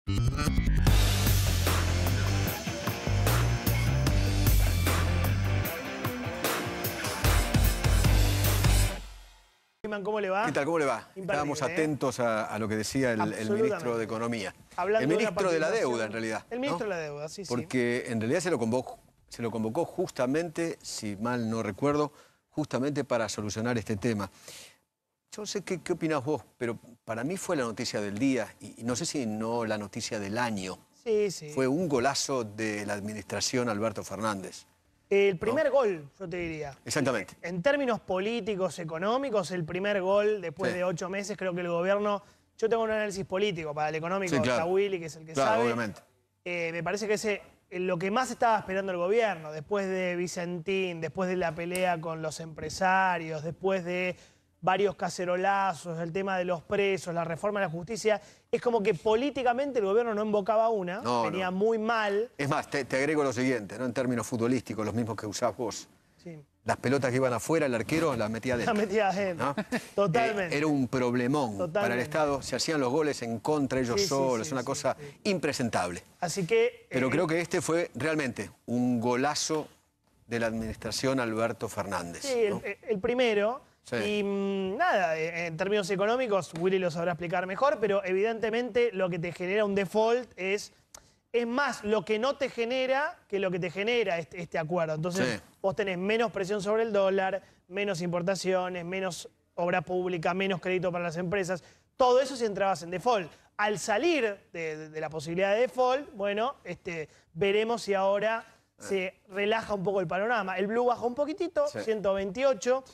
¿Cómo le va? ¿Qué tal? ¿Cómo le va? Estábamos atentos a lo que decía el ministro de Economía. Hablando el ministro de la Deuda, en realidad. El ministro de la Deuda, sí, Porque en realidad se lo convocó justamente, si mal no recuerdo, justamente para solucionar este tema. Yo no sé qué opinás vos, pero para mí fue la noticia del día, y no sé si no la noticia del año. Sí, sí. Fue un golazo de la administración Alberto Fernández. El primer gol, yo te diría. Exactamente. En términos políticos, económicos, el primer gol después de 8 meses, creo que el gobierno... Yo tengo un análisis político, para el económico está Willy, que es el que sabe. Obviamente. Me parece que lo que más estaba esperando el gobierno, después de Vicentín, después de la pelea con los empresarios, después de varios cacerolazos, el tema de los presos, la reforma de la justicia, es como que políticamente el gobierno no embocaba una, venía muy mal. Es más, te agrego lo siguiente, ¿no? En términos futbolísticos, los mismos que usás vos. Sí. Las pelotas que iban afuera, el arquero las metía adentro. Las metía adentro, ¿no? Totalmente. Era un problemón para el Estado, se hacían los goles en contra ellos solos, una cosa impresentable. Así que... Pero creo que este fue realmente un golazo de la administración Alberto Fernández. Sí, ¿no? el primero. Sí. Y nada, en términos económicos, Willy lo sabrá explicar mejor, pero evidentemente lo que te genera un default es más lo que no te genera que lo que te genera este acuerdo. Entonces vos tenés menos presión sobre el dólar, menos importaciones, menos obra pública, menos crédito para las empresas. Todo eso si entrabas en default. Al salir de la posibilidad de default, bueno, veremos si ahora se relaja un poco el panorama. El blue bajó un poquitito, 128.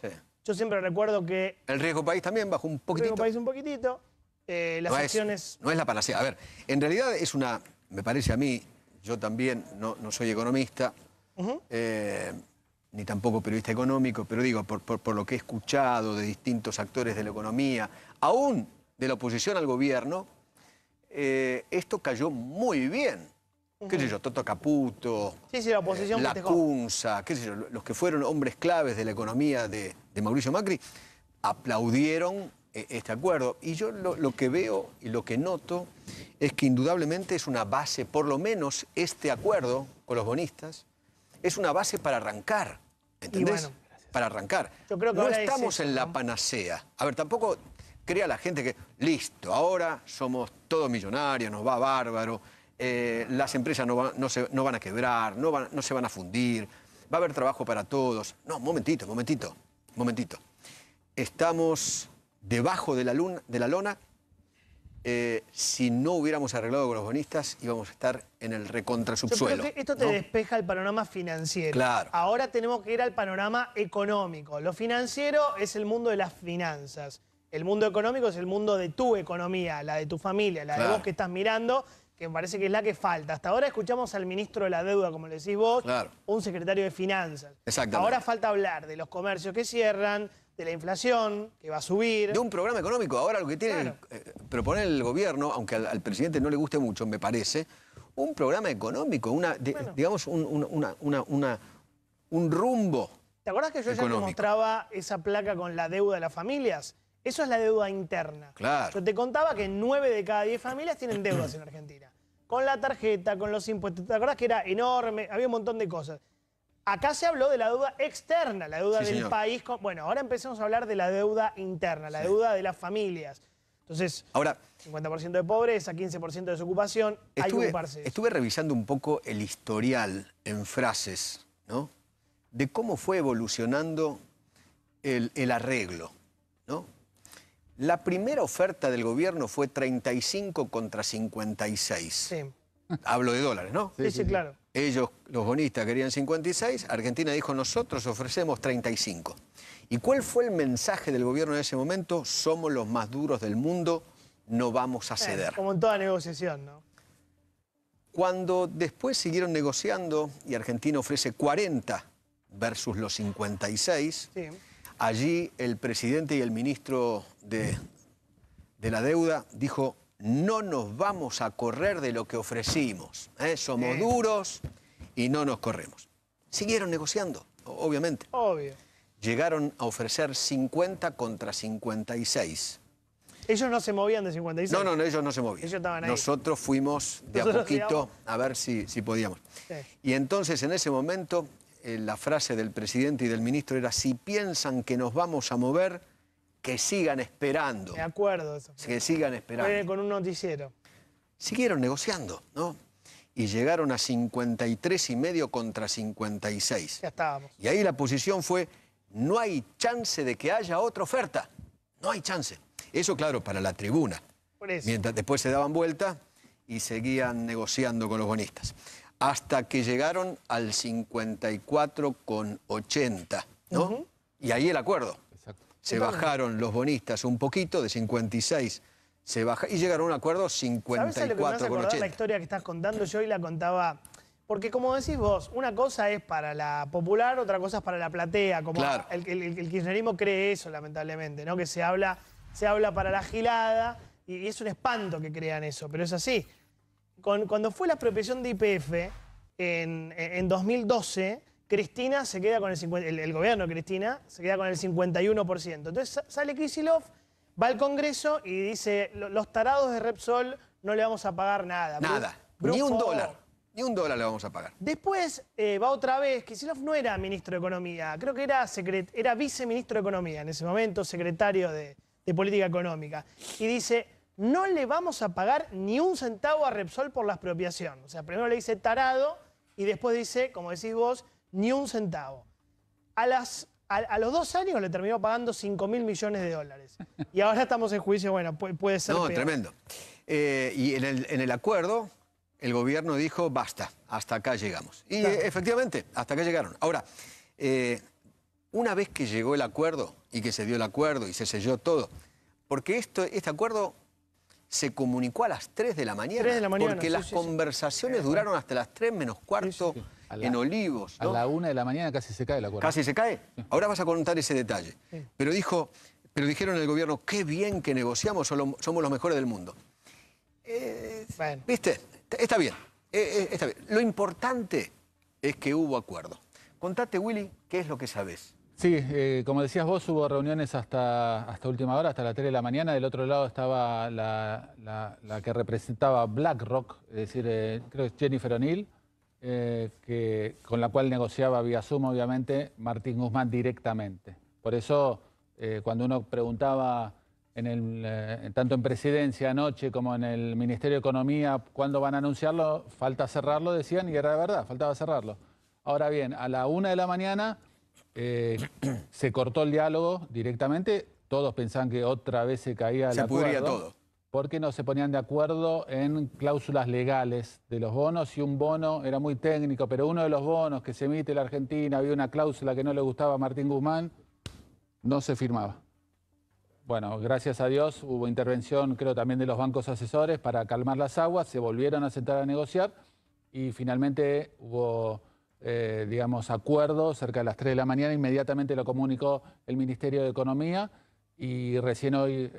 Yo siempre recuerdo que... El riesgo país también bajó un poquitito. El riesgo país un poquitito. Las acciones... No es la panacea. A ver, en realidad es una... Me parece a mí, yo también no soy economista, ni tampoco periodista económico, pero digo, por lo que he escuchado de distintos actores de la economía, aún de la oposición al gobierno, esto cayó muy bien. ¿Qué sé yo? Toto Caputo, la oposición Lacunza, qué sé yo, los que fueron hombres claves de la economía de Mauricio Macri, aplaudieron este acuerdo. Y yo lo que veo y lo que noto es que indudablemente es una base, por lo menos este acuerdo con los bonistas, es una base para arrancar, ¿entendés? Bueno, para arrancar. Yo creo que no estamos en la panacea. A ver, tampoco crea la gente que, listo, ahora somos todos millonarios, nos va bárbaro, las empresas no van a quebrar, no se van a fundir, va a haber trabajo para todos. No, momentito. Estamos debajo de la lona. Si no hubiéramos arreglado con los bonistas, íbamos a estar en el recontrasubsuelo. Yo creo que esto te despeja el panorama financiero. Claro. Ahora tenemos que ir al panorama económico. Lo financiero es el mundo de las finanzas. El mundo económico es el mundo de tu economía, la de tu familia, la de vos que estás mirando, que me parece que es la que falta. Hasta ahora escuchamos al ministro de la Deuda, como le decís vos, un secretario de Finanzas. Exactamente. Ahora falta hablar de los comercios que cierran, de la inflación, que va a subir. De un programa económico. Ahora lo que tiene proponer el gobierno, aunque al presidente no le guste mucho, me parece, un programa económico, digamos, un rumbo. ¿Te acordás que yo ya te mostraba esa placa con la deuda de las familias? Eso es la deuda interna. Claro. Yo te contaba que 9 de cada 10 familias tienen deudas en Argentina. Con la tarjeta, con los impuestos. ¿Te acordás que era enorme? Había un montón de cosas. Acá se habló de la deuda externa, la deuda del país. Bueno, ahora empecemos a hablar de la deuda interna, la deuda de las familias. Entonces, ahora, 50% de pobreza, 15% de desocupación, hay que ocuparse de eso. Estuve revisando un poco el historial en frases, ¿no? De cómo fue evolucionando el arreglo, ¿no? La primera oferta del gobierno fue 35 contra 56. Sí. Hablo de dólares, ¿no? Sí, claro. Ellos, los bonistas, querían 56, Argentina dijo, nosotros ofrecemos 35. ¿Y cuál fue el mensaje del gobierno en ese momento? Somos los más duros del mundo, no vamos a ceder. Como en toda negociación, ¿no? Cuando después siguieron negociando y Argentina ofrece 40 versus los 56, allí el presidente y el ministro de la Deuda dijo, no nos vamos a correr de lo que ofrecimos. Somos duros y no nos corremos. Siguieron negociando, obviamente. Obvio. Llegaron a ofrecer 50 contra 56. Ellos no se movían de 56. No, ellos no se movían. Ellos estaban ahí. Nosotros fuimos de a poquito a ver si podíamos. Sí. Y entonces, en ese momento, la frase del presidente y del ministro era: si piensan que nos vamos a mover, que sigan esperando. Me acuerdo de eso. Que sigan esperando. Fue con un noticiero. Siguieron negociando, ¿no? Y llegaron a 53,5 contra 56. Ya estábamos. Y ahí la posición fue: no hay chance de que haya otra oferta. No hay chance. Eso, claro, para la tribuna. Por eso. Mientras después se daban vuelta y seguían negociando con los bonistas. Hasta que llegaron al 54,80, ¿no? Y ahí el acuerdo. Exacto. Se bajaron los bonistas un poquito, de 56 se baja, y llegaron a un acuerdo 54,80. ¿Sabés lo que me hace acordar la historia que estás contando? Yo hoy la contaba. Porque como decís vos, una cosa es para la popular, otra cosa es para la platea. Como claro. el kirchnerismo cree eso, lamentablemente, ¿no? Que se habla para la gilada y es un espanto que crean eso, pero es así. Cuando fue la expropiación de YPF en 2012, Cristina se queda con el gobierno de Cristina se queda con el 51%. Entonces sale Kicillof, va al Congreso y dice: los tarados de Repsol no le vamos a pagar nada. Nada, ni un dólar. Ni un dólar le vamos a pagar. Después va otra vez. Kicillof no era ministro de Economía, creo que era viceministro de Economía en ese momento, secretario de Política Económica. Y dice: no le vamos a pagar ni un centavo a Repsol por la expropiación. O sea, primero le dice tarado y después dice, como decís vos, ni un centavo. A los 2 años le terminó pagando 5.000 millones de dólares. Y ahora estamos en juicio, bueno, puede ser peor. Tremendo. Y en el acuerdo, el gobierno dijo: basta, hasta acá llegamos. Y claro, efectivamente, hasta acá llegaron. Ahora, una vez que llegó el acuerdo y que se dio el acuerdo y se selló todo, porque este acuerdo se comunicó a las 3 de la mañana. 3 de la mañana, porque las conversaciones duraron hasta las 3 menos cuarto en Olivos, ¿no? A la 1 de la mañana casi se cae el acuerdo. ¿Casi se cae? Sí. Ahora vas a contar ese detalle. Sí. Pero dijeron en el gobierno: qué bien que negociamos, somos los mejores del mundo. Bueno. ¿Viste? Está bien, está bien. Lo importante es que hubo acuerdo. Contate, Willy, ¿qué es lo que sabés? Sí, como decías vos, hubo reuniones hasta última hora, hasta las 3 de la mañana. Del otro lado estaba la que representaba BlackRock, es decir, creo que es Jennifer O'Neill, con la cual negociaba vía Zoom, obviamente, Martín Guzmán directamente. Por eso, cuando uno preguntaba tanto en Presidencia anoche como en el Ministerio de Economía cuándo van a anunciarlo, falta cerrarlo, decían, y era de verdad, faltaba cerrarlo. Ahora bien, a la 1 de la mañana se cortó el diálogo directamente. Todos pensaban que otra vez se caía el acuerdo. Se pudría todo. Porque no se ponían de acuerdo en cláusulas legales de los bonos, y un bono era muy técnico, pero uno de los bonos que se emite en la Argentina, había una cláusula que no le gustaba a Martín Guzmán, no se firmaba. Bueno, gracias a Dios hubo intervención, creo, también de los bancos asesores para calmar las aguas, se volvieron a sentar a negociar y finalmente hubo, digamos, acuerdo cerca de las 3 de la mañana. Inmediatamente lo comunicó el Ministerio de Economía y recién hoy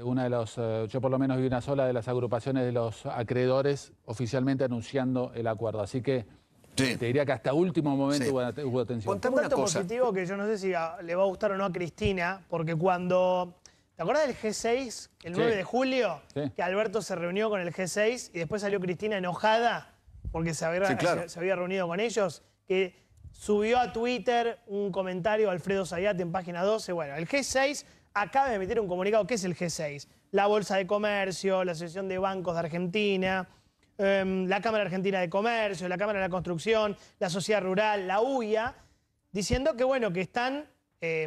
yo por lo menos vi una sola de las agrupaciones de los acreedores oficialmente anunciando el acuerdo. Así que sí, te diría que hasta último momento hubo tensión. Contame un dato positivo que yo no sé si le va a gustar o no a Cristina, porque cuando... ¿Te acuerdas del G6, el 9 de julio? Sí. Que Alberto se reunió con el G6 y después salió Cristina enojada porque se había reunido con ellos, que subió a Twitter un comentario Alfredo Zayate en página 12. Bueno, el G6 acaba de emitir un comunicado. ¿Qué es el G6? La Bolsa de Comercio, la Asociación de Bancos de Argentina, la Cámara Argentina de Comercio, la Cámara de la Construcción, la Sociedad Rural, la UIA, diciendo que, bueno, que están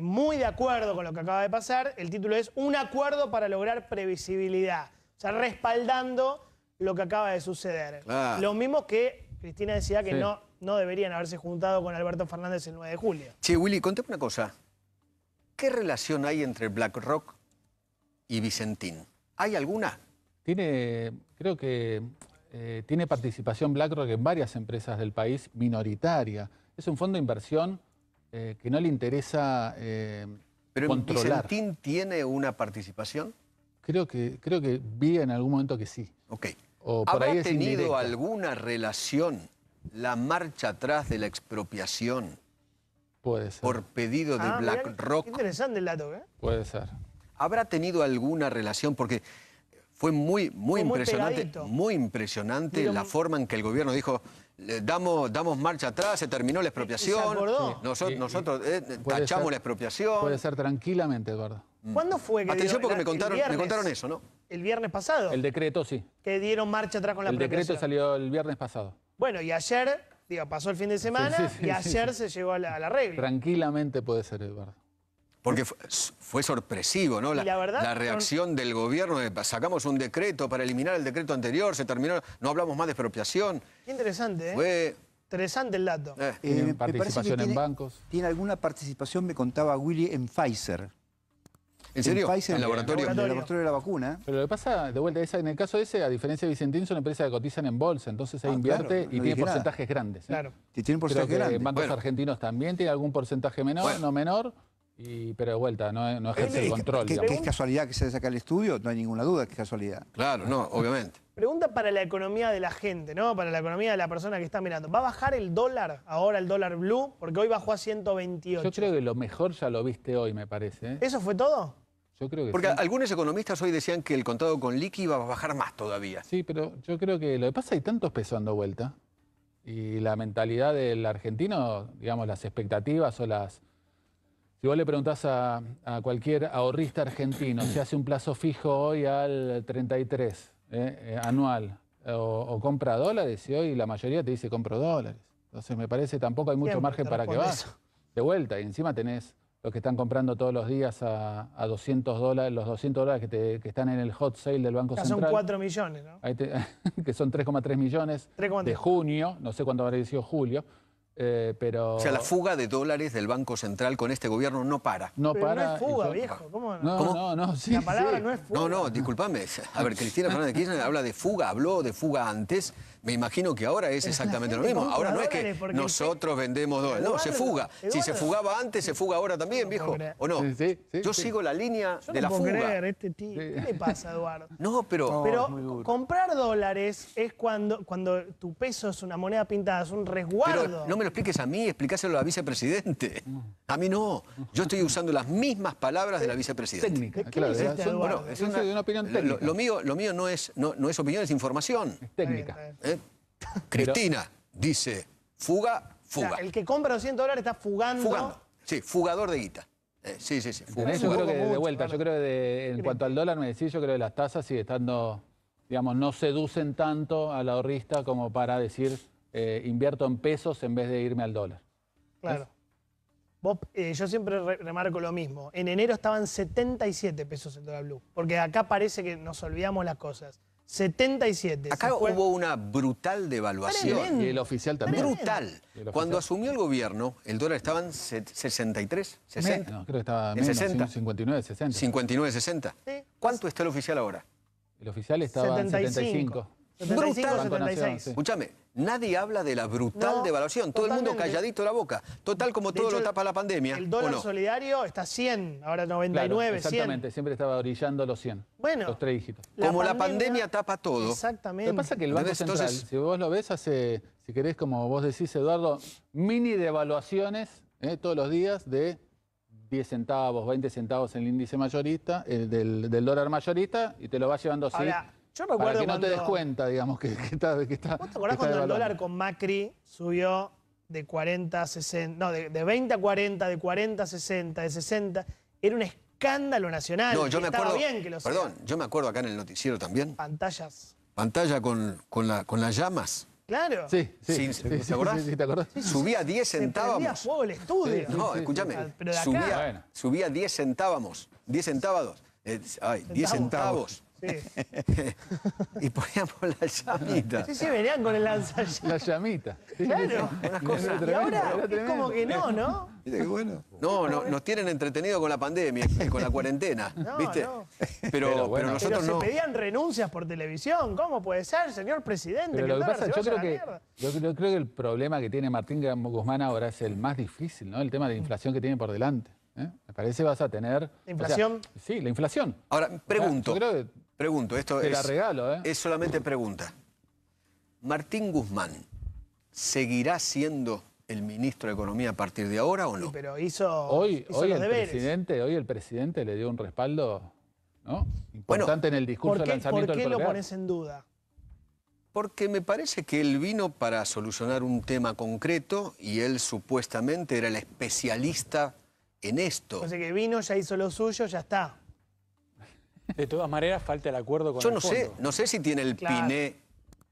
muy de acuerdo con lo que acaba de pasar. El título es Un acuerdo para lograr previsibilidad. O sea, respaldando lo que acaba de suceder. Claro. Lo mismo que Cristina decía que no deberían haberse juntado con Alberto Fernández el 9 de julio. Sí, Willy, contame una cosa. ¿Qué relación hay entre BlackRock y Vicentín? ¿Hay alguna? Creo que tiene participación BlackRock en varias empresas del país, minoritaria. Es un fondo de inversión que no le interesa ¿Pero controlar. Vicentín tiene una participación? Creo que vi en algún momento que sí. Ok. O por ahí ¿Habrá tenido alguna relación la marcha atrás de la expropiación? Puede ser. Por pedido de BlackRock. Qué interesante el dato, ¿eh? Puede ser. ¿Habrá tenido alguna relación? Porque Fue muy impresionante, pegadito. muy impresionante la forma en que el gobierno dijo, damos marcha atrás, se terminó la expropiación, se acordó. nosotros tachamos ser, la expropiación. Puede ser tranquilamente, Eduardo. ¿Cuándo fue que Atención porque me viernes? contaron eso, ¿no? El viernes pasado. El decreto sí. Que dieron marcha atrás con la El decreto expropiación. salió el viernes pasado. Bueno, y ayer, pasó el fin de semana Sí, y ayer se llegó a la regla. Tranquilamente puede ser, Eduardo. Porque fue sorpresivo, ¿no? Y la verdad, la reacción del gobierno, sacamos un decreto para eliminar el decreto anterior, se terminó, no hablamos más de expropiación. Qué interesante, ¿eh? Fue... Interesante el dato. Tienen me parece que participación en bancos. Tiene alguna participación, me contaba Willy, en Pfizer. ¿En serio? Pfizer, ¿En laboratorio? En el laboratorio de la vacuna. Pero lo que pasa, de vuelta, en el caso ese, a diferencia de Vicentín, son empresas que cotizan en bolsa, entonces ahí invierte claro, y no tiene dije nada. porcentajes grandes. Claro. Que tiene un Creo porcentaje que grande. en bancos Bueno. argentinos también tiene algún porcentaje menor, no menor, pero de vuelta, no ejerce el control. Que digamos. es casualidad que se saca el estudio, no hay ninguna duda que es casualidad. Claro, no, obviamente. Pregunta para la economía de la gente, ¿no? Para la economía de la persona que está mirando. ¿Va a bajar el dólar ahora, el dólar blue? Porque hoy bajó a 128. Yo creo que lo mejor ya lo viste hoy, me parece. ¿eh? ¿Eso fue todo? Yo creo que Porque sí. algunos economistas hoy decían que el contado con liqui iba a bajar más todavía. Sí, pero yo creo que lo que pasa, hay tantos pesos dando vuelta. Y la mentalidad del argentino, digamos, las expectativas o las... Si vos le preguntás a cualquier ahorrista argentino si hace un plazo fijo hoy al 33 anual o compra dólares, y hoy la mayoría te dice compro dólares. Entonces me parece tampoco hay mucho Siempre margen te para que responde vayas. eso. De vuelta, y encima tenés los que están comprando todos los días a $200, los $200 que están en el hot sale del Banco Ya Central. son 4 millones, ¿no? Ahí que son 3,3 millones 3,3. de junio, no sé cuándo habrá sido julio, pero... O sea, la fuga de dólares del Banco Central con este gobierno no para. no Pero para... no es fuga, y yo- viejo. ¿Cómo no? No, ¿Cómo? no, sí, La palabra sí. no es fuga. No, discúlpame. A ver, Cristina Fernández de Kirchner habla de fuga, habló de fuga antes. Me imagino que ahora es exactamente lo gente mismo. compra Ahora no es dólares que porque nosotros vendemos dólares. No, se Eduardo, fuga. Si se Eduardo. fugaba antes, se fuga ahora también, No viejo. puedo creer. ¿O no? Sí, Yo sí. sigo la línea Yo de no la puedo fuga. creer, este tío. ¿Qué le pasa, Eduardo? No, pero... Pero muy duro. comprar dólares es cuando tu peso es una moneda pintada, es un resguardo. Pero no me lo expliques a mí, explícaselo a la vicepresidente. A mí no. Yo estoy usando las mismas palabras de la vicepresidenta. Técnica, ¿De qué claro. le hiciste, Son- Eduardo? bueno, es una opinión técnica. Lo mío no es opinión, es información. Es técnica. Está bien. Cristina dice fuga, O sea, fuga. el que compra $200 está fugando. Fugando. Sí, fugador de guita. Sí. ¿Entendés? Fuga. Yo creo que de mucho, vuelta, yo creo que en cuanto al dólar, me decís, yo creo que las tasas sigue estando, digamos, no seducen tanto al ahorrista como para decir invierto en pesos en vez de irme al dólar. Claro. Vos, yo siempre remarco lo mismo. En enero estaban 77 pesos el dólar blue. Porque acá parece que nos olvidamos las cosas. 77. Acá Se fue- hubo una brutal devaluación. Tremendo. Y el oficial también. Brutal. Y el Cuando oficial. asumió el gobierno, el dólar estaba en 63, 60, No, creo que estaba ¿En menos, 60? 59, 60. 59, 60. Sí. ¿Cuánto está el oficial ahora? El oficial estaba en 75. 75, Brutal. 76. Sí. Escúchame, nadie habla de la brutal No, devaluación. Todo el mundo totalmente. calladito la boca. Total, como De todo hecho, lo tapa la pandemia. El ¿o dólar no? solidario está 100, ahora Claro, 99, exactamente, 100. siempre estaba orillando los 100. Bueno. Los 3 dígitos. Como la pandemia tapa todo. Exactamente. Lo que pasa es que el Banco ¿Entendés? Central, Entonces- si vos lo ves, hace, si querés, como vos decís, Eduardo, mini devaluaciones todos los días de 10 centavos, 20 centavos en el índice mayorista, del dólar mayorista, y te lo va llevando así. Ahora, yo para recuerdo que no te des cuando- cuenta, digamos, que está. ¿Vos te acordás que está cuando el devaluando? dólar con Macri subió de 40 a 60, no, de 20 a 40, de 40 a 60, de 60? Era un escándalo nacional. No, yo me Estaba acuerdo. bien que lo sea. Perdón, yo me acuerdo acá en el noticiero también. Pantallas. Pantalla con las llamas. Claro. Sí, Sí, sí, ¿te acordás? Sí, ¿te acordás? Subía 10 Se prendía centavos. fuego el estudio. No, escúchame. Pero de acá. Bueno. Subía 10 centavos. 10 centavos. 10 centavos. Sí. Y poníamos la llamita. Sí, venían con el lanzallamas. La llamita. Sí, Claro. Era Y tremendo, ahora era es tremendo. como que no. ¿Viste qué bueno? No, nos tienen entretenidos con la pandemia, con la cuarentena. No, ¿Viste? no. Pero bueno. Pero nosotros se no. pedían renuncias por televisión. ¿Cómo puede ser, señor presidente? Pero que lo el que dólar pasa, se yo vaya a creo la que, mierda? yo creo que el problema que tiene Martín Guzmán ahora es el más difícil, ¿no? El tema de la inflación que tiene por delante. Me parece que vas a tener... ¿La inflación? o sea, sí, la inflación. Ahora, pregunto. Yo creo que Pregunto, esto te la es, regalo, es solamente pregunta. ¿Martín Guzmán seguirá siendo el ministro de Economía a partir de ahora o Sí, no? pero hizo Hoy los el deberes. presidente le dio un respaldo ¿no? Importante en el discurso de lanzamiento ¿Por qué del lo PRO. pones en duda? Porque me parece que él vino para solucionar un tema concreto y él supuestamente era el especialista en esto. O sea que vino, ya hizo lo suyo, ya está. De todas maneras, falta el acuerdo con Yo el fondo. no sé si tiene el Claro. Piné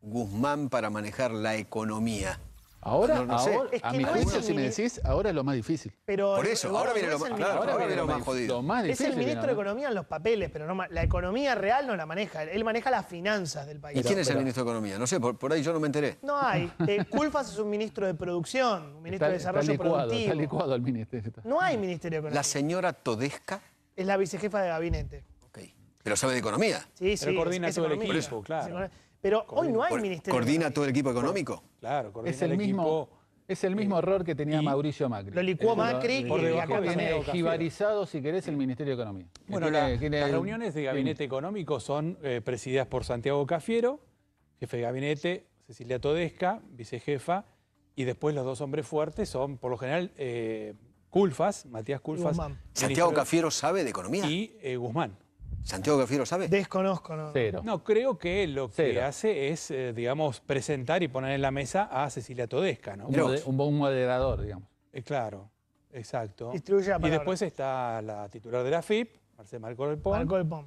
Guzmán para manejar la economía. Ahora, No sé. Es a que mi no es juicio, el si me mini- decís, ahora es lo más difícil. Pero Por eso, ahora viene lo más, claro, ahora viene lo más jodido. Lo más Es difícil. el ministro de ¿no? Economía en los papeles, pero no, la economía real no la maneja. Él maneja las finanzas del país. ¿Y quién es el ministro de Economía? No sé, por ahí yo no me enteré. No hay. Culfas es un ministro de producción, un ministro de Desarrollo Productivo. Está licuado el ministerio. No hay ministerio de Economía. La señora Todesca, Es la vicejefa de gabinete. ok, pero sabe de economía. Sí, Pero coordina es todo el economía. equipo, claro. Pero hoy no hay Por- ministerio de ¿Coordina Economía. todo el equipo económico? Claro, coordina Es el mismo. equipo. Es el mismo error que tenía y Mauricio Macri. lo licuó Macri por y debajo acá tiene también. Cafiero. jibarizado, si querés, el Ministerio de Economía. Bueno, las reuniones de gabinete económico son presididas por Santiago Cafiero, jefe de gabinete, Cecilia Todesca, vicejefa, y después los dos hombres fuertes son, por lo general, Culfas, Matías Culfas. Guzmán. ¿Santiago ministro- Cafiero sabe de economía? Y Guzmán. ¿Santiago Cafiero sabe? Desconozco, ¿no? Cero. No, creo que lo que Cero. hace es, digamos, presentar y poner en la mesa a Cecilia Todesca, ¿no? Un moderador, digamos. Claro, exacto. Distribuye la Y palabra. después está la titular de la FIP, Marco del Pont. Marcó el POM.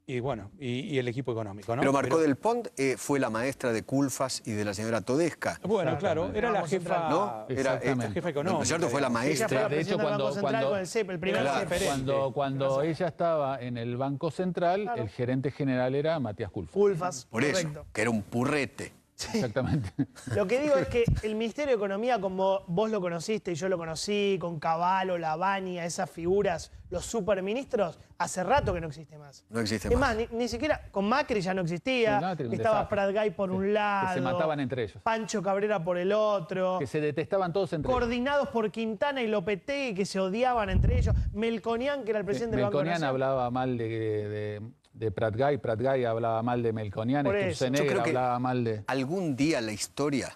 Y bueno, y el equipo económico, ¿no? Pero Marcó del Pont fue la maestra de Culfas y de la señora Todesca. Bueno, claro, era la Banco jefa, Central. ¿No? Era Exactamente. jefa ¿no económica. es cierto? Fue la Ella fue maestra. la De hecho, presidenta del Banco Central cuando- con el CEP, el primer Claro. CEP. Referente. Cuando ella estaba en el Banco Central, Claro. el gerente general era Matías Culfas. Culfas, Por eso, correcto. que era un purrete. Exactamente. Lo que digo es que el Ministerio de Economía, como vos lo conociste y yo lo conocí, con Cavallo, Lavagna, esas figuras, los superministros, hace rato que no existe más. No existe Es más. más, ni siquiera con Macri ya no existía. Sí, Macri, un Estaba desastre. Prat-Gay por un lado. Que se mataban entre ellos. Pancho Cabrera por el otro. Que se detestaban todos entre ellos. Coordinados por Quintana y Lopetegui, que se odiaban entre ellos. Melconian, que era el presidente del Banco Melconian Nación. hablaba mal de Prat-Gay, Prat-Gay hablaba mal de Melconian, Por eso. Yo Sturzenegger creo que hablaba mal de... algún día la historia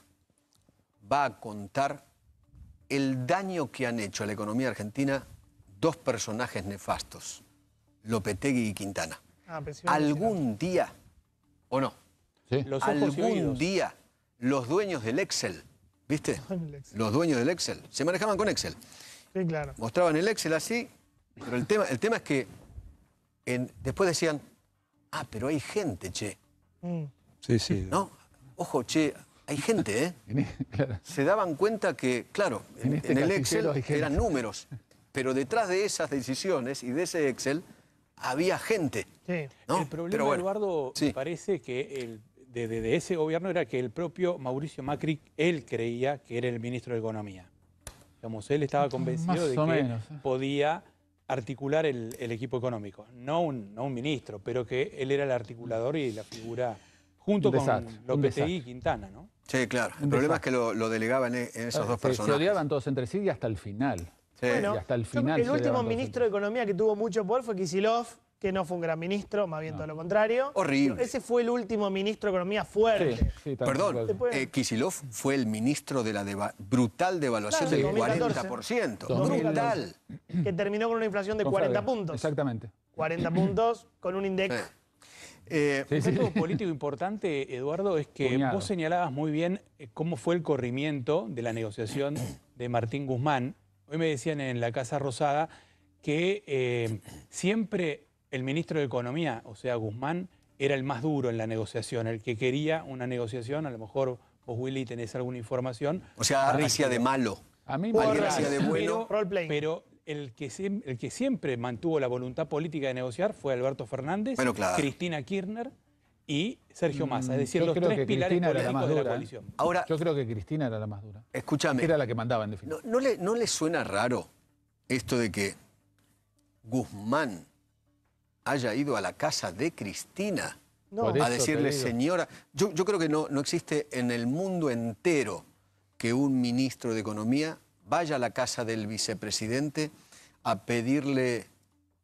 va a contar el daño que han hecho a la economía argentina dos personajes nefastos, Lopetegui y Quintana. Ah, pensé que iba a decir Algún día, ¿o no? ¿Sí? Los ojos y Algún oídos. día, los dueños del Excel, ¿viste? el Excel. Los dueños del Excel, se manejaban con Excel. Sí, claro. Mostraban el Excel así, pero el tema es que después decían, pero hay gente, che. Mm. Sí, sí. ¿No? Ojo, che, hay gente, ¿eh? Claro. Se daban cuenta que, claro, En este en el casillero Excel hay gente. eran números, pero detrás de esas decisiones y de ese Excel había gente. Sí. ¿no? El problema, Pero bueno, Eduardo, sí. me parece que de ese gobierno era que el propio Mauricio Macri, él creía que era el ministro de Economía. Digamos, él estaba convencido Más de o que menos. podía articular el equipo económico. No un ministro, pero que él era el articulador y la figura junto Un con desastre, un Lopetegui y desastre. Quintana, ¿no? Sí, claro. El Un problema es desastre. que lo delegaban en esos dos Se personajes. odiaban todos entre sí y hasta el final. Sí. Bueno, Y hasta el yo- final el se último odiaban todos ministro de entre Economía que tuvo mucho poder fue Kicillof, que no fue un gran ministro, más bien todo lo contrario. Horrible. Pero ese fue el último ministro de Economía fuerte. Sí, sí, tal Perdón, cual. Kicillof fue el ministro de la brutal devaluación Claro, del 2014. 40%. 2014. Brutal. Que terminó con una inflación de Con 40 Ferber. puntos. Exactamente. 40 puntos con un INDEC. Sí. Sí, Un sí. dato político importante, Eduardo, es que Cuñado. vos señalabas muy bien cómo fue el corrimiento de la negociación de Martín Guzmán. Hoy me decían en la Casa Rosada que siempre el ministro de Economía, o sea, Guzmán, era el más duro en la negociación, el que quería una negociación. A lo mejor vos, Willy, tenés alguna información. O sea, hacía de malo. A mí Alguien me hacía de bueno. Roleplay. Pero el que siempre mantuvo la voluntad política de negociar fue Alberto Fernández, Bueno, claro. Cristina Kirchner y Sergio Massa. Es decir, yo los creo tres que pilares Cristina era la políticos más de la dura, ¿eh? coalición. Ahora, Yo creo que Cristina era la más dura. escúchame, Era la que mandaba, en definitiva. ¿no le suena raro esto de que Guzmán haya ido a la casa de Cristina No. Por eso a te decirle, digo. señora? Yo creo que no existe en el mundo entero que un ministro de Economía vaya a la casa del vicepresidente a pedirle,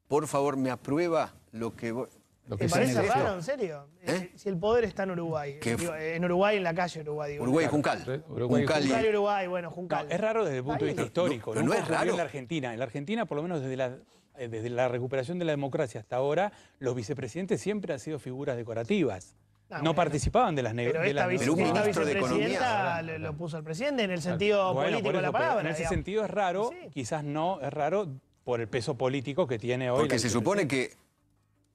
por favor, me aprueba lo que... Lo ¿Te que se parece negoció. raro, en serio? ¿Eh? Si el poder está en Uruguay. ¿Qué? Digo, en Uruguay, en la calle Uruguay. Digo. Uruguay y Juncal. Uruguay y Juncal y- Juncal y Uruguay, bueno, No, Juncal. es raro desde el punto de vista No, histórico. pero no Nunca es ocurrió raro. en la Argentina. En la Argentina, por lo menos desde la desde la recuperación de la democracia hasta ahora, los vicepresidentes siempre han sido figuras decorativas. No participaban de las negociaciones. Pero esta vicepresidenta lo puso el presidente en el sentido político de la palabra. En ese sentido es raro, quizás no, es raro por el peso político que tiene hoy. Porque se supone que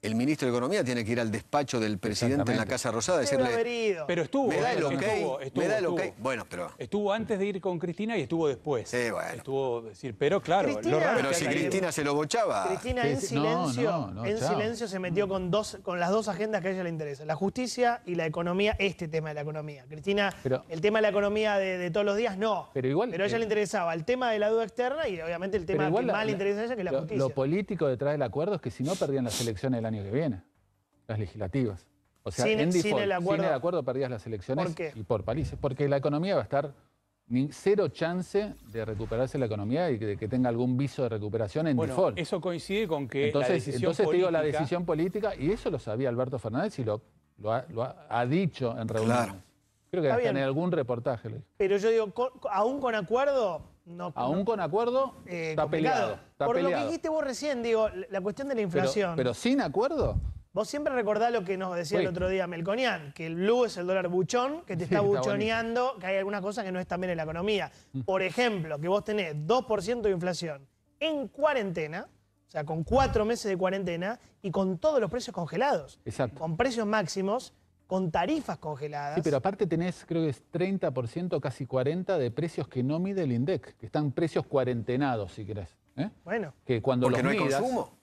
el ministro de Economía tiene que ir al despacho del presidente en la Casa Rosada y decirle... Pero estuvo. Me da el ok, me da el ok. Bueno, pero... Estuvo antes de ir con Cristina y estuvo después. Sí, bueno. Estuvo decir, pero claro... Pero si Cristina se lo bochaba... Cristina en silencio se metió con las dos agendas que a ella le interesan. La justicia y la economía, este tema de la economía. Cristina, el tema de la economía de todos los días, no. Pero a ella le interesaba el tema de la deuda externa y obviamente el tema que más le interesa a ella, que es la justicia. Lo político detrás del acuerdo es que si no perdían las elecciones del año que viene, las legislativas. O sea, sin el acuerdo perdías las elecciones. ¿Por qué? Y por paliza. Porque la economía va a estar cero chance de recuperarse la economía y de que tenga algún viso de recuperación en default. Eso coincide con que entonces te digo la decisión política, y eso lo sabía Alberto Fernández y lo ha dicho en reuniones. Claro. Creo que hasta en algún reportaje lo dijo. Pero yo digo, aún con acuerdo... Aún con acuerdo, está peleado. Por lo que dijiste vos recién, digo, la cuestión de la inflación. Pero sin acuerdo... Vos siempre recordás lo que nos decía el otro día Melconian, que el blue es el dólar buchón, que te está buchoneando, que hay alguna cosa que no está bien en la economía. Por ejemplo, que vos tenés 2% de inflación en cuarentena, o sea, con 4 meses de cuarentena y con todos los precios congelados. Exacto. Con precios máximos, con tarifas congeladas. Sí, pero aparte tenés, creo que es 30%, casi 40% de precios que no mide el INDEC, que están precios cuarentenados, si querés. Bueno. Que cuando porque los no hay consumo.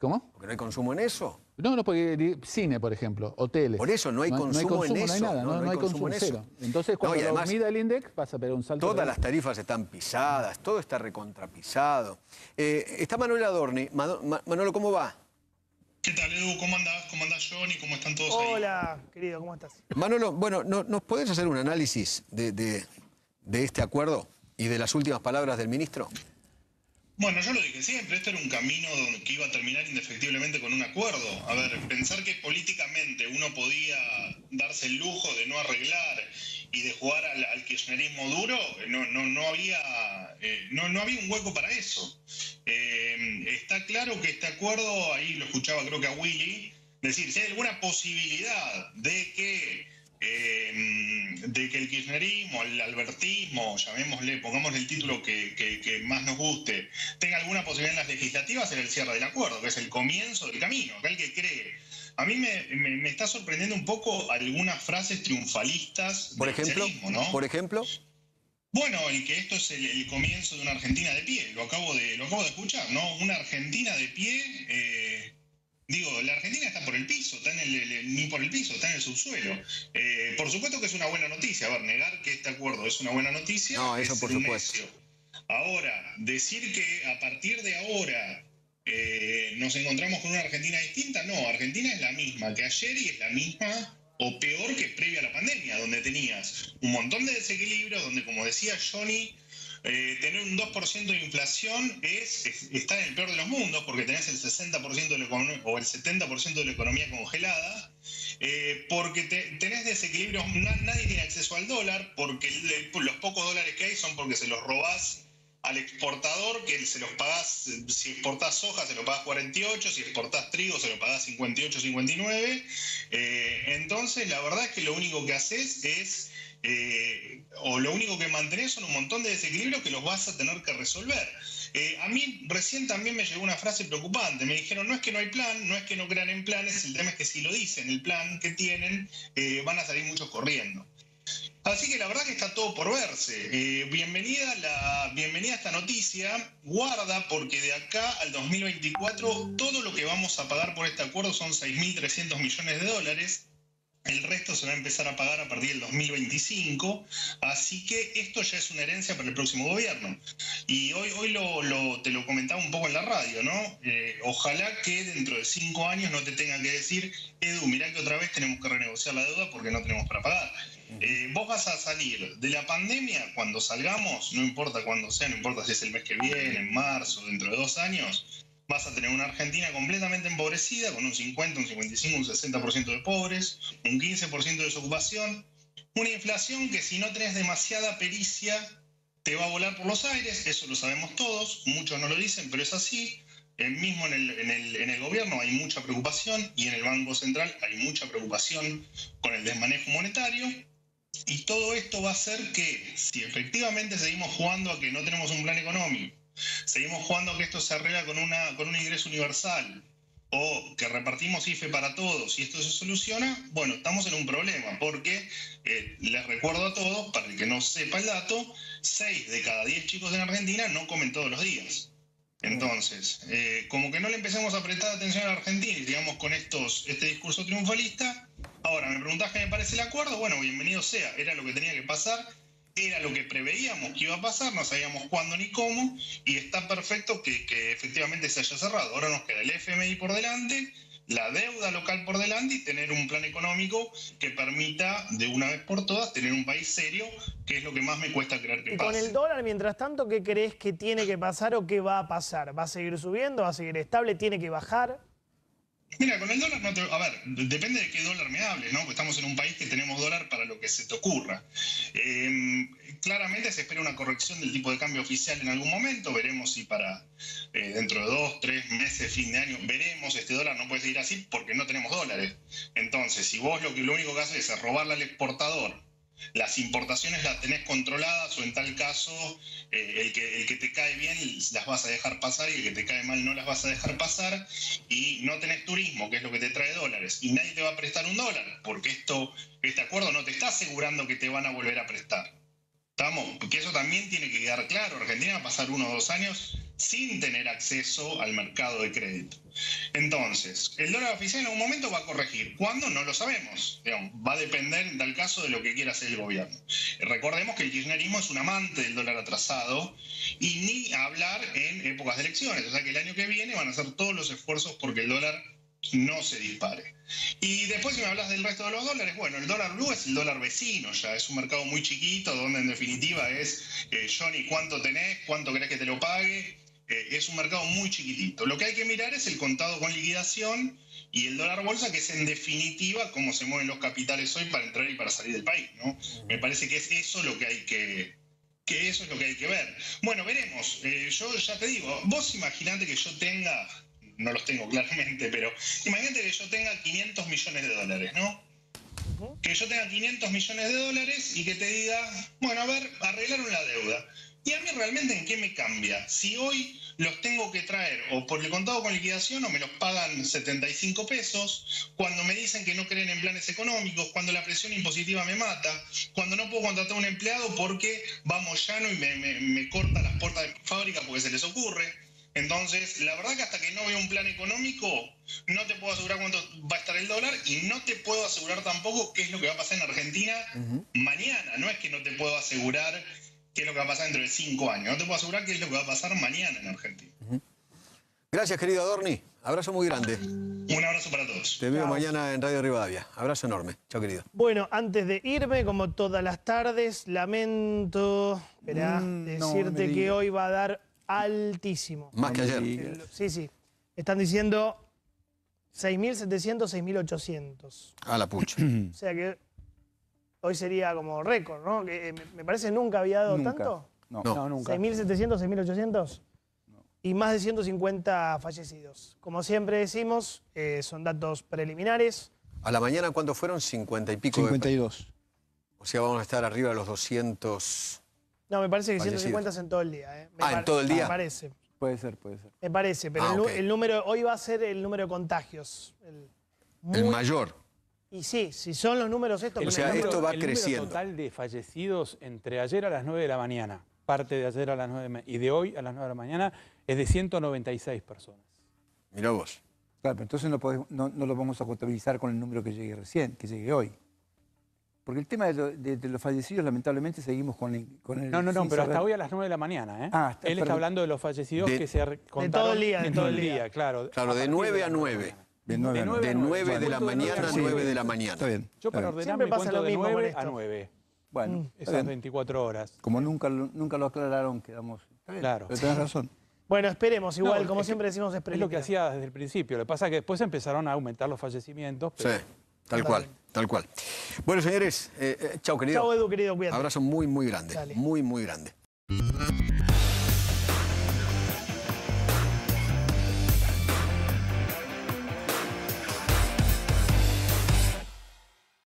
¿Cómo? Porque no hay consumo en eso. No, porque cine, por ejemplo, hoteles. Por eso no hay consumo en eso. No hay nada, no hay consumo en eso. Entonces, cuando además, lo mida el INDEC, vas a pegar un salto. Todas las tarifas están pisadas, todo está recontrapisado. Está Manuel Adorni. Manolo, ¿cómo va? ¿Qué tal, Edu? ¿Cómo andás? ¿Cómo andás, Johnny? ¿Cómo están todos ahí? Hola, querido, ¿cómo estás? Manolo, bueno, ¿nos podés hacer un análisis de este acuerdo y de las últimas palabras del ministro? Bueno, yo lo dije siempre, esto era un camino que iba a terminar indefectiblemente con un acuerdo. A ver, pensar que políticamente uno podía darse el lujo de no arreglar y de jugar al kirchnerismo duro, no había un hueco para eso. Está claro que este acuerdo, ahí lo escuchaba creo que a Willy, decir, si hay alguna posibilidad de que el kirchnerismo, el albertismo, llamémosle, pongámosle el título que más nos guste, tenga alguna posibilidad en las legislativas, era el cierre del acuerdo, que es el comienzo del camino, aquel que cree. A mí me está sorprendiendo un poco algunas frases triunfalistas del kirchnerismo, ¿no? Por ejemplo. Bueno, el que esto es el comienzo de una Argentina de pie, lo acabo de escuchar, ¿no? Una Argentina de pie... Digo, la Argentina está por el piso, ni por el piso, está en el subsuelo. Por supuesto que es una buena noticia. A ver, negar que este acuerdo es una buena noticia. No, eso por supuesto. Ahora, decir que a partir de ahora nos encontramos con una Argentina distinta, no, Argentina es la misma que ayer y es la misma o peor que previa a la pandemia, donde tenías un montón de desequilibrios, donde, como decía Johnny, tener un 2% de inflación es estar en el peor de los mundos, porque tenés el 60% de la economía, o el 70% de la economía congelada, porque tenés desequilibrios, nadie tiene acceso al dólar, porque los pocos dólares que hay son porque se los robás al exportador, que se los pagás, si exportás soja se lo pagás 48, si exportás trigo se lo pagás 58, 59. Entonces la verdad es que lo único que haces es... o lo único que mantenés son un montón de desequilibrios que los vas a tener que resolver. A mí recién también me llegó una frase preocupante. Me dijeron, no es que no hay plan, no es que no crean en planes, el tema es que si lo dicen, el plan que tienen, van a salir muchos corriendo. Así que la verdad que está todo por verse. Bienvenida a esta noticia. Guarda, porque de acá al 2024 todo lo que vamos a pagar por este acuerdo son 6.300 millones de dólares. El resto se va a empezar a pagar a partir del 2025, así que esto ya es una herencia para el próximo gobierno. Y hoy te lo comentaba un poco en la radio, ¿no? Ojalá que dentro de 5 años no te tengan que decir, Edu, mirá que otra vez tenemos que renegociar la deuda porque no tenemos para pagar. Vos vas a salir de la pandemia cuando salgamos, no importa cuándo sea, no importa si es el mes que viene, en marzo, dentro de 2 años, vas a tener una Argentina completamente empobrecida, con un 50, un 55, un 60% de pobres, un 15% de desocupación, una inflación que si no tenés demasiada pericia te va a volar por los aires, eso lo sabemos todos, muchos no lo dicen, pero es así. Mismo en el gobierno hay mucha preocupación y en el Banco Central hay mucha preocupación con el desmanejo monetario. Y todo esto va a hacer que, si efectivamente seguimos jugando a que no tenemos un plan económico, seguimos jugando a que esto se arregla con un ingreso universal, o que repartimos IFE para todos y esto se soluciona, bueno, estamos en un problema, porque les recuerdo a todos, para el que no sepa el dato, 6 de cada 10 chicos en Argentina no comen todos los días. Entonces, como que no le empecemos a prestar atención a la Argentina y digamos con este discurso triunfalista. Ahora, me preguntás qué me parece el acuerdo. Bueno, bienvenido sea, era lo que tenía que pasar, era lo que preveíamos que iba a pasar, no sabíamos cuándo ni cómo, y está perfecto que efectivamente se haya cerrado. Ahora nos queda el FMI por delante, la deuda local por delante y tener un plan económico que permita de una vez por todas tener un país serio, que es lo que más me cuesta creer que pase. Y con el dólar, mientras tanto, ¿qué crees que tiene que pasar o qué va a pasar? ¿Va a seguir subiendo? ¿Va a seguir estable? ¿Tiene que bajar? Mira, con el dólar no te... A ver, depende de qué dólar me hables, ¿no? Porque estamos en un país que tenemos dólar para lo que se te ocurra. Claramente se espera una corrección del tipo de cambio oficial en algún momento. Veremos si para dentro de 2, 3 meses, fin de año, veremos. Este dólar no puede seguir así porque no tenemos dólares. Entonces, si vos lo único que haces es robarle al exportador, las importaciones las tenés controladas, o en tal caso el que te cae bien las vas a dejar pasar y el que te cae mal no las vas a dejar pasar, y no tenés turismo, que es lo que te trae dólares, y nadie te va a prestar un dólar, porque este acuerdo no te está asegurando que te van a volver a prestar. ¿Estamos? Porque eso también tiene que quedar claro. Argentina va a pasar 1 o 2 años sin tener acceso al mercado de crédito. Entonces, el dólar oficial en algún momento va a corregir. ¿Cuándo? No lo sabemos. Digamos, va a depender en tal caso de lo que quiera hacer el gobierno. Recordemos que el kirchnerismo es un amante del dólar atrasado, y ni hablar en épocas de elecciones. O sea que el año que viene van a hacer todos los esfuerzos porque el dólar no se dispare. Y después, si me hablas del resto de los dólares, bueno, el dólar blue es el dólar vecino ya, es un mercado muy chiquito donde en definitiva es, Johnny, ¿cuánto tenés? ¿Cuánto querés que te lo pague? Es un mercado muy chiquitito. Lo que hay que mirar es el contado con liquidación y el dólar bolsa, que es en definitiva cómo se mueven los capitales hoy para entrar y para salir del país, ¿no? Me parece que es eso lo que hay que eso es lo que hay que ver. Bueno, veremos. Yo ya te digo, vos imaginate que yo tenga, no los tengo claramente, pero imagínate que yo tenga 500 millones de dólares, ¿no? Que yo tenga 500 millones de dólares y que te diga, bueno, a ver, arreglaron la deuda. ¿Y a mí realmente en qué me cambia? Si hoy los tengo que traer o por el contado con liquidación o me los pagan 75 pesos, cuando me dicen que no creen en planes económicos, cuando la presión impositiva me mata, cuando no puedo contratar a un empleado porque va Moyano y me corta las puertas de mi fábrica porque se les ocurre. Entonces, la verdad que hasta que no veo un plan económico, no te puedo asegurar cuánto va a estar el dólar y no te puedo asegurar tampoco qué es lo que va a pasar en Argentina mañana. No es que no te puedo asegurar qué es lo que va a pasar dentro de 5 años. No te puedo asegurar qué es lo que va a pasar mañana en Argentina. Gracias, querido Adorni. Abrazo muy grande. Un abrazo para todos. Te veo mañana en Radio Rivadavia. Abrazo enorme. Chao, querido. Bueno, antes de irme, como todas las tardes, lamento decirte que hoy va a dar altísimo. Más que ayer. Sí. Están diciendo 6.700, 6.800. A la pucha. O sea que hoy sería como récord, ¿no? Que me parece nunca había dado tanto. No, nunca. 6.700, 6.800. Y más de 150 fallecidos. Como siempre decimos, son datos preliminares. A la mañana, ¿cuántos fueron? 50 y pico. 52. O sea, vamos a estar arriba de los 200. No, me parece que fallecidos. 150 es en todo el día. ¿en todo el día? Me parece. Puede ser. Me parece, pero el número, hoy va a ser el número de contagios. El mayor. Y sí, si son los números estos... O sea, esto va creciendo. El número total de fallecidos entre ayer a las 9 de la mañana, parte de ayer a las 9 y de hoy a las 9 de la mañana, es de 196 personas. Mirá vos. Claro, pero entonces no lo vamos a contabilizar con el número que llegue recién, que llegue hoy. Porque el tema de los fallecidos, lamentablemente, seguimos con el... No, pero hasta hoy a las 9 de la mañana, ¿eh? Él está hablando de los fallecidos que se contaron... De todo el día, de todo el día, claro. Claro, de 9 a 9. De 9 a 9. De 9 de la mañana a 9 de la mañana. Está bien. Yo para ordenar me cuento de 9 a 9. Bueno, esas 24 horas. Como nunca lo aclararon, quedamos... Está bien, claro. pero tenés razón. Bueno, esperemos. Igual, como siempre decimos, es Es lo que hacía desde el principio. Lo que pasa es que después empezaron a aumentar los fallecimientos. Pero... Sí, tal cual. Bueno, señores, chao, querido. Chao, Edu, querido, cuídate. Abrazo muy, muy grande. Dale. Muy, muy grande.